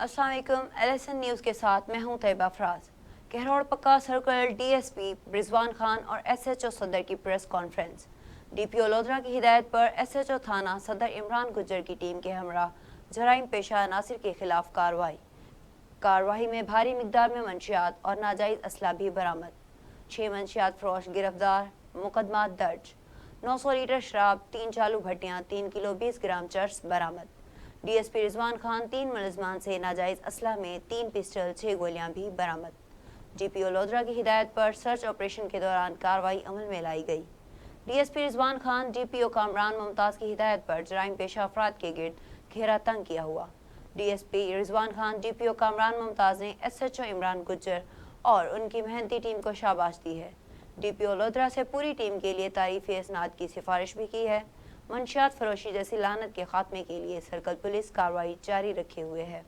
अस्सलाम वालेकुम। LSN news के साथ मैं हूं तैयबा फराज। कहरोड़ पक्का सर्कल DSP रिजवान खान और SHO सदर की प्रेस कॉन्फ्रेंस। DPO लोधरा की हिदायत पर SHO थाना सदर इमरान गुज्जर की टीम के हमरा जराइम पेशा नासिर के खिलाफ कार्रवाई में भारी मिकदार में मंशियात और नाजायज़ असला भी बरामद। 6 मंशियात फरोश गिरफ्तार, मुकदमा दर्ज। 900 लीटर शराब, 3 चालू भट्टियाँ, 3 किलो 20 ग्राम चर्स बरामद। DSP रिजवान खान 3 मुलजमान से नाजायज़ असला में 3 पिस्टल 6 गोलियां भी बरामद। DPO लोधरा की हिदायत पर सर्च ऑपरेशन के दौरान कार्रवाई अमल में लाई गई। DSP रिजवान खान DPO कामरान मुमताज़ की हिदायत पर जराइम पेशा अफराद के गिर्द घेरा तंग किया हुआ। DSP रिजवान खान DPO कामरान मुमताज़ ने SHO इमरान गुज्जर और उनकी मेहनती टीम को शाबाश दी है। DPO लोधरा से पूरी टीम के लिए तारीफ़ इसनाद की सिफारिश भी की है। मंशियात फरोशी जैसी लानत के खात्मे के लिए सर्कल पुलिस कार्रवाई जारी रखे हुए है।